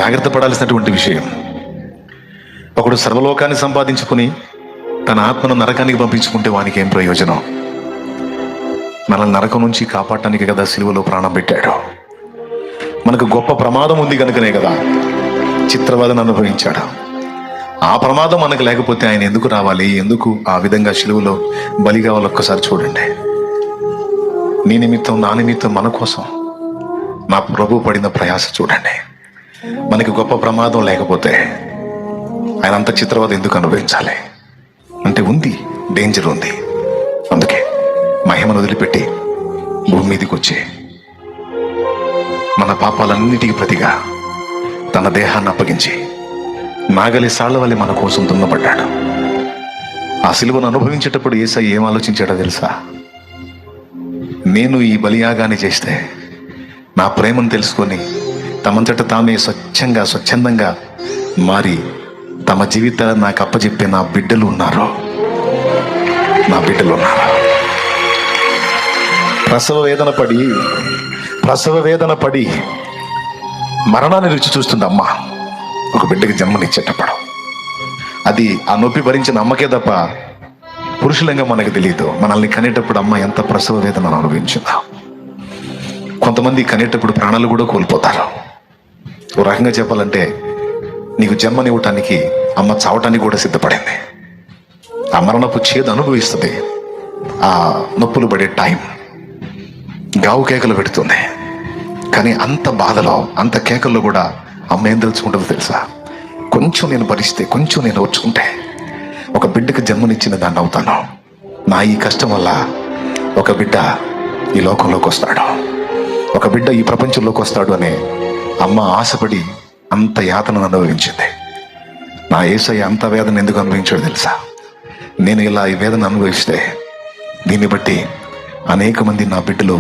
జాగ్రత్త పడాల్సినటువంటి విషయం. ఒకడు సర్వలోకాన్ని సంపాదించుకుని తన ఆత్మను నరకానికి పంపించుకుంటే వానికి ఏం ప్రయోజనం? మనల్ని నరకం నుంచి కాపాడటానికి కదా సిలువలో ప్రాణం పెట్టాడు. మనకు గొప్ప ప్రమాదం ఉంది కనుకనే కదా చిత్రవదను అనుభవించాడు. ఆ ప్రమాదం మనకు లేకపోతే ఆయన ఎందుకు రావాలి? ఎందుకు ఆ విధంగా సిలువలో బలి కావాలి? ఒక్కసారి చూడండి. నీ నిమిత్తం, నా నిమిత్తం, మన కోసం నా ప్రభు పడిన ప్రయాస చూడండి. మనకి గొప్ప ప్రమాదం లేకపోతే ఆయన అంత చిత్రవద ఎందుకు అనుభవించాలి? అంటే ఉంది, డేంజర్ ఉంది. అందుకే మహిమను వదిలిపెట్టి భూమి మీదకి వచ్చి మన పాపాలన్నిటికీ ప్రతిగా తన దేహాన్ని అప్పగించి నాగలి సాళ్ల వల్ల మన కోసం దున్నపడ్డాడు. ఆ సిలువను అనుభవించేటప్పుడు యేసయ్య ఏం ఆలోచించాడో తెలుసా? నేను ఈ బలియాగాన్ని చేస్తే నా ప్రేమను తెలుసుకొని తమంతట తామే స్వచ్ఛందంగా మారి తమ జీవితాలను నాకు అప్పచెప్పే నా బిడ్డలు ఉన్నారు. ప్రసవ వేదన పడి మరణాన్ని రుచి చూస్తుంది అమ్మ ఒక బిడ్డకి జన్మనిచ్చేటప్పుడు. అది ఆ నొప్పి భరించిన అమ్మకే తప్ప పురుషులంగా మనకు తెలియదు. మనల్ని కనేటప్పుడు అమ్మ ఎంత ప్రసవ వేదనను అనుభవించిందో. కొంతమంది కనేటప్పుడు ప్రాణాలు కూడా కోల్పోతారు. ఓ రకంగా చెప్పాలంటే నీకు జన్మనివ్వటానికి అమ్మ చావటానికి కూడా సిద్ధపడింది. ఆ మరణపు చేదు అనుభవిస్తుంది. ఆ నొప్పులు పడే టైం గావు కేకలు పెడుతుంది. కానీ అంత బాధలో, అంత కేకల్లో కూడా అమ్మ ఏం తెలుసుకుంటుందో తెలుసా? కొంచెం నేను భరిస్తే, కొంచెం నేను ఓర్చుకుంటే ఒక బిడ్డకి జన్మనిచ్చిన దాన్ని అవుతాను. నా ఈ కష్టం వల్ల ఒక బిడ్డ ఈ లోకంలోకి వస్తాడు, ఒక బిడ్డ ఈ ప్రపంచంలోకి వస్తాడు అనే అమ్మ ఆశపడి అంత యాతనను అనుభవించింది. నా యేసయ్య అంత వేదన ఎందుకు అనుభవించాడు తెలుసా? నేను ఇలా ఈ వేదన అనుభవిస్తే దీన్ని బట్టి అనేక మంది నా బిడ్డలు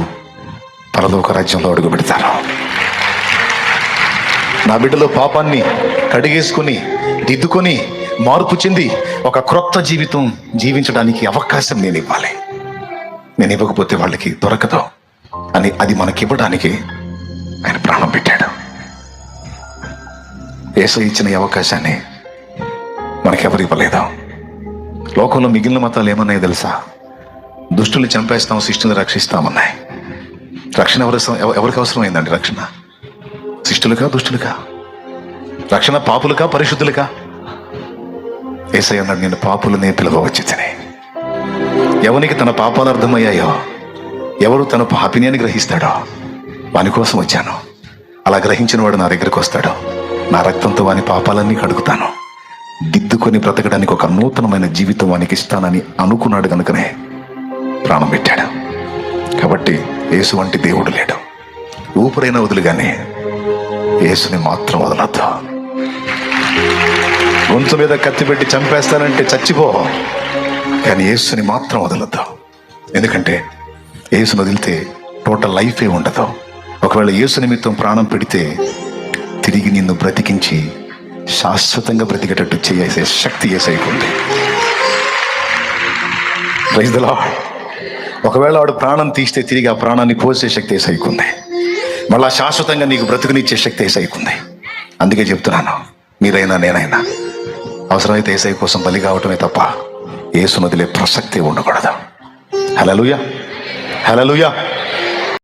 పరలోక రాజ్యంలో అడుగు పెడతారు. నా బిడ్డలో పాపాన్ని కడిగేసుకుని దిద్దుకొని మార్పు చెంది ఒక క్రొత్త జీవితం జీవించడానికి అవకాశం నేను ఇవ్వాలి. నేను ఇవ్వకపోతే వాళ్ళకి దొరకదు అని అది మనకివ్వడానికి ఆయన ప్రాణం పెట్టాడు. యేసయ్య ఇచ్చిన ఈ అవకాశాన్ని మనకెవరు ఇవ్వలేదు. లోకంలో మిగిలిన మతాలు ఏమన్నాయో తెలుసా? దుష్టులు చంపేస్తాం, శిష్టులు రక్షిస్తామన్నాయి. రక్షణ ఎవరికి అవసరమైందండి? రక్షణ శిష్టులుగా, దుష్టులుగా? రక్షణ పాపులుగా, పరిశుద్ధులుగా? యేసయ్య అన్నాడు, నేను పాపులనే పిలవవచ్చునని. ఎవరికి తన పాపాలు అర్థమయ్యాయో, ఎవరు తన పాపిని అని గ్రహిస్తాడో వాని కోసం వచ్చాను. అలా గ్రహించిన వాడు నా దగ్గరకు వస్తాడు. నా రక్తంతో వాని పాపాలన్నీ కడుగుతాను. దిద్దుకొని బ్రతకడానికి ఒక నూతనమైన జీవితం వానికి ఇస్తానని అనుకున్నాడు కనుకనే ప్రాణం పెట్టాడు. కాబట్టి యేసు వంటి దేవుడు లేడు. ఊపిరైనా వదులుగానే యేసుని మాత్రం వదలొద్దు. గొంతు మీద కత్తి పెట్టి చంపేస్తానంటే చచ్చిపో, కానీ యేసుని మాత్రం వదలొద్దు. ఎందుకంటే యేసుని వదిలితే టోటల్ లైఫే ఉండదు. ఒకవేళ యేసు నిమిత్తం ప్రాణం పెడితే తిరిగి నిన్ను బ్రతికించి శాశ్వతంగా బ్రతికేటట్టు చేసే శక్తి యేసయ్యకు ఉంది. Praise the Lord. ఒకవేళ వాడు ప్రాణం తీస్తే తిరిగి ఆ ప్రాణాన్ని పోసే శక్తి యేసయ్యకు ఉంది. మళ్ళా శాశ్వతంగా నీకు బ్రతుకునిచ్చే శక్తి యేసయ్యకు ఉంది. అందుకే చెప్తున్నాను, మీరైనా నేనైనా అవసరమైతే యేసయ్య కోసం బలి కావటమే తప్ప యేసును వదిలే ప్రసక్తి ఉండకూడదు. హల్లెలూయా, హల్లెలూయా.